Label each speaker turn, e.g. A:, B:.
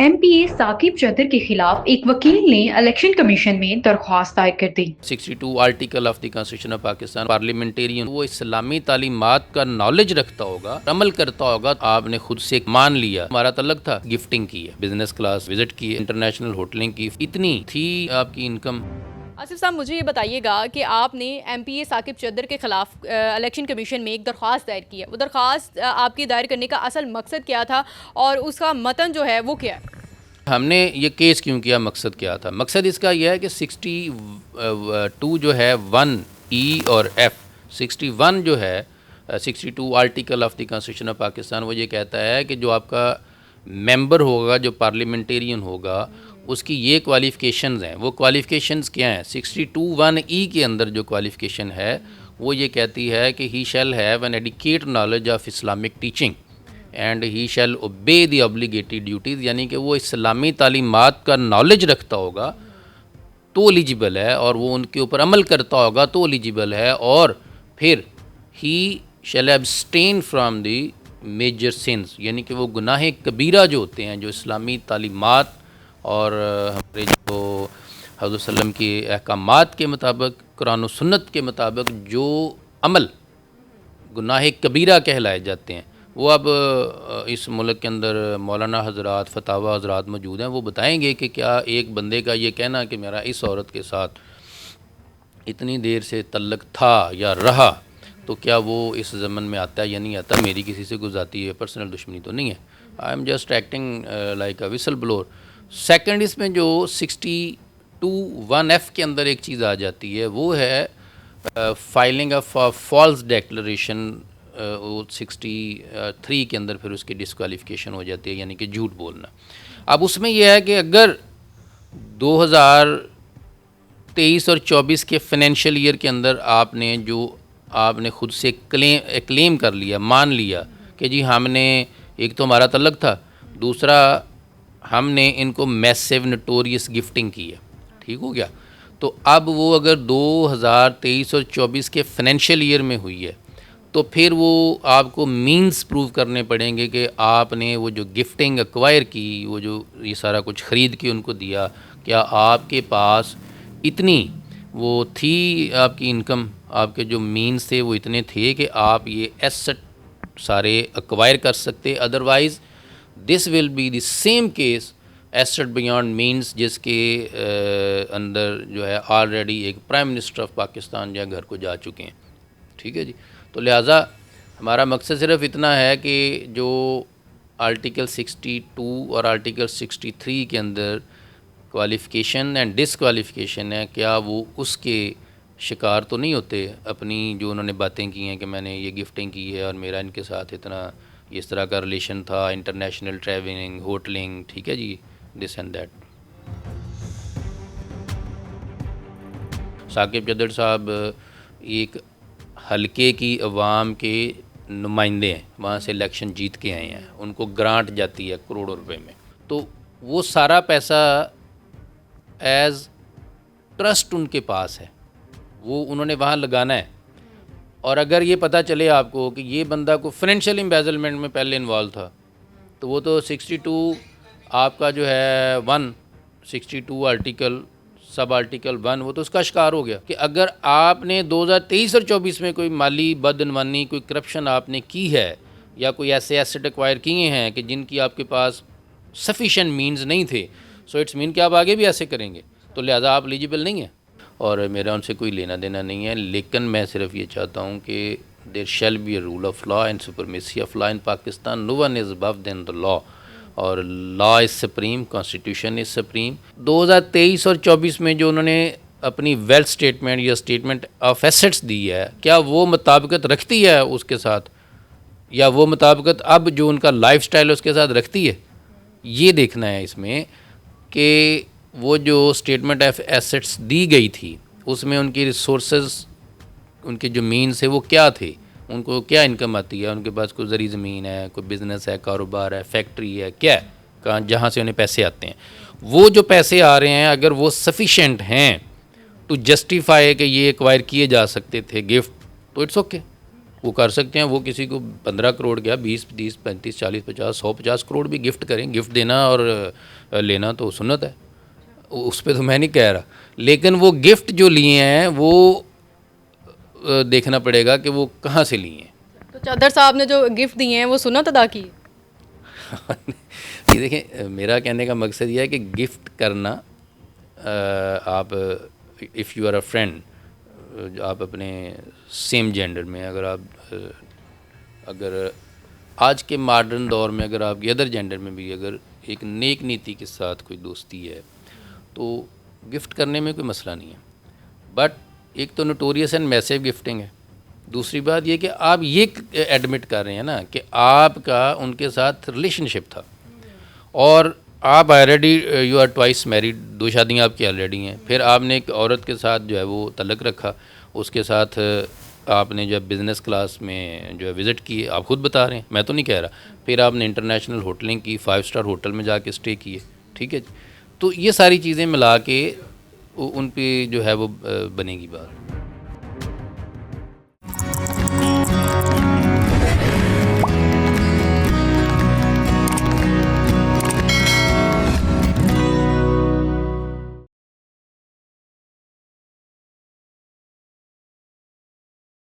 A: MP Saqib Chaudhary के खिलाफ एक वकील ने इलेक्शन कमीशन में दरख्वास्त दायर कर दी।
B: 62 article of the constitution of Pakistan parliamentarian वो इस्लामी तालीमात का नॉलेज रखता होगा, अमल करता होगा। आपने खुद से मान लिया, हमारा तलक था, गिफ्टिंग की है, बिजनेस क्लास विजिट की है, इंटरनेशनल होटलिंग की, इतनी थी आपकी इनकम।
C: आसिफ साहब, मुझे ये बताइएगा कि आपने MPA साकिब चौधरी के खिलाफ इलेक्शन कमीशन में एक दरख्वास्त दायर की है। वो दरख्वास्त आपकी दायर करने का असल मकसद क्या था और उसका मतन जो है वो क्या है?
B: हमने ये केस क्यों किया, मकसद क्या था? मकसद इसका यह है कि 62 जो है 1E और F, 61 जो है 62 article of the constitution of Pakistan वो ये कहता है कि जो आपका मेंबर होगा, जो पार्लियामेंटेरियन होगा, उसकी ये क्वालिफ़िकेशंस हैं। वो क्वालिफ़िकेशंस क्या हैं? 62 1E के अंदर जो क्वालिफ़िकेशन है वो ये कहती है कि he shall have an adequate knowledge of Islamic teaching and he shall obey the obligated duties, यानी कि वो इस्लामी तालीमात का नॉलेज रखता होगा तो एलिजिबल है, और वो उनके ऊपर अमल करता होगा तो एलिजिबल है। और फिर he shall abstain from the major sins, यानी कि वो गुनाह कबीरा जो होते हैं, जो इस्लामी तालीमात और हमारे जो हज़रत सल्लम के अहकामात के मुताबिक, कुरान और सुन्नत के मुताबिक जो अमल गुनाह कबीरा कहलाए जाते हैं, वो अब इस मुल्क के अंदर मौलाना हजरात, फतावा हजरात मौजूद हैं। वो बताएंगे कि क्या एक बंदे का ये कहना कि मेरा इस औरत के साथ इतनी देर से तल्लक था या रहा, तो क्या वो इस ज़मन में आता है या नहीं आता। मेरी किसी से कोई ज़ाती है पर्सनल दुश्मनी तो नहीं है, I am just acting like a whistle blower. Second, इसमें जो 62 1F के अंदर एक चीज़ आ जाती है, वो है फाइलिंग ऑफ फॉल्स डिक्लेरेशन। 63 के अंदर फिर उसकी डिस्क्वालिफिकेशन हो जाती है, यानी कि झूठ बोलना। अब उसमें यह है कि अगर 2023 और 24 के फाइनेंशियल ईयर के अंदर आपने खुद से क्लेम कर लिया, मान लिया कि जी हमने, एक तो हमारा तलक था, दूसरा हमने इनको मैसिव नोटोरियस गिफ्टिंग की है, ठीक हो गया। तो अब वो अगर 2023 और 24 के फाइनेंशियल ईयर में हुई है, तो फिर वो आपको मींस प्रूव करने पड़ेंगे कि आपने वो जो गिफ्टिंग एक्वायर की, वो जो ये सारा कुछ ख़रीद के उनको दिया, क्या आपके पास इतनी वो थी, आपकी इनकम, आपके जो मींस थे वो इतने थे कि आप ये एसेट सारे एक्वायर कर सकते। Otherwise this will be the same case asset beyond means, जिसके अंदर जो है ऑलरेडी एक प्राइम मिनिस्टर ऑफ पाकिस्तान जो है घर को जा चुके हैं, ठीक है जी। तो लिहाजा हमारा मकसद सिर्फ इतना है कि जो आर्टिकल 62 और आर्टिकल 63 के अंदर क्वालिफ़िकेशन एंड डिसक्वालिफ़िकेशन है, क्या वो उसके शिकार तो नहीं होते अपनी जो उन्होंने बातें की हैं कि मैंने ये गिफ्टिंग की है और मेरा इनके साथ इतना इस तरह का रिलेशन था, इंटरनेशनल ट्रैवलिंग, होटलिंग, ठीक है जी, this and that. Saqib Chaudhry साहब एक हलके की अवाम के नुमाइंदे हैं, वहाँ से इलेक्शन जीत के आए हैं, उनको ग्रांट जाती है करोड़ों रुपए में, तो वो सारा पैसा एज ट्रस्ट उनके पास है, वो उन्होंने वहाँ लगाना है। और अगर ये पता चले आपको कि ये बंदा को फाइनेंशियल एम्बेजलमेंट में पहले इन्वॉल्व था, तो वो तो 62 आपका जो है 162 आर्टिकल सब आर्टिकल 1 वो तो उसका शिकार हो गया कि अगर आपने 2023 और 24 में कोई माली बदअनवानी, कोई करप्शन आपने की है, या कोई ऐसे एसेट एक्वायर किए हैं कि जिनकी आपके पास सफिशेंट मींस नहीं थे, सो इट्स मीन कि आप आगे भी ऐसे करेंगे, तो लिहाजा आप एलिजिबल नहीं हैं। और मेरा उनसे कोई लेना देना नहीं है, लेकिन मैं सिर्फ ये चाहता हूँ कि there shall be a rule of law and supremacy of law in Pakistan, no one is above than the law, और law is supreme, constitution is supreme. 2023 और 24 में जो उन्होंने अपनी वेल्थ स्टेटमेंट या स्टेटमेंट ऑफ एसेट्स दी है, क्या वो मुताबिकत रखती है उसके साथ, या वो मुताबिकत अब जो उनका लाइफ स्टाइल उसके साथ रखती है? ये देखना है इसमें कि वो जो स्टेटमेंट ऑफ एसेट्स दी गई थी उसमें उनकी रिसोर्सेज, उनके जो मीन्स है वो क्या थे, उनको क्या इनकम आती है, उनके पास कोई ज़री ज़मीन है, कोई बिज़नेस है, कारोबार है, फैक्ट्री है, क्या है, कहाँ जहाँ से उन्हें पैसे आते हैं। वो जो पैसे आ रहे हैं अगर वो सफिशेंट हैं टू जस्टिफाई कि ये एक्वायर किए जा सकते थे गिफ्ट, तो इट्स ओके। وہ کر سکتے ہیں. وہ کسی کو 15 کروڑ کیا 20 30 35 40 50 150 کروڑ بھی گفٹ کریں. گفٹ دینا اور لینا تو سنت ہے, اس پہ تو میں نہیں کہہ رہا, لیکن وہ گفٹ جو لیے ہیں وہ دیکھنا پڑے گا کہ وہ کہاں سے لیے ہیں.
C: تو چادر صاحب نے جو گفٹ دیے ہیں وہ سنت ادا کی.
B: یہ دیکھیں, میرا کہنے کا مقصد یہ ہے کہ گفٹ کرنا, آپ if you are a friend, آپ اپنے سیم جینڈر میں اگر آج کے ماڈرن دور میں اگر آپ کے ادر جینڈر میں بھی اگر ایک نیک نیتی کے ساتھ کوئی دوستی ہے تو گفٹ کرنے میں کوئی مسئلہ نہیں ہے. بٹ ایک تو نوٹوریس اینڈ میسیو گفٹنگ ہے, دوسری بات یہ کہ آپ یہ ایڈمٹ کر رہے ہیں نا کہ آپ کا ان کے ساتھ ریلیشن شپ تھا, اور آپ already you are twice married, 2 شادیاں آپ کی آلریڈی ہیں. پھر آپ نے ایک عورت کے ساتھ جو ہے وہ تعلق رکھا, اس کے ساتھ آپ نے جو ہے بزنس کلاس میں جو ہے وزٹ کیے, آپ خود بتا رہے ہیں, میں تو نہیں کہہ رہا. پھر آپ نے انٹرنیشنل ہوٹلنگ کی, 5 اسٹار ہوٹل میں جا کے اسٹے کیے, ٹھیک ہے. تو یہ ساری چیزیں ملا کے ان پہ جو ہے وہ بنے گی بات.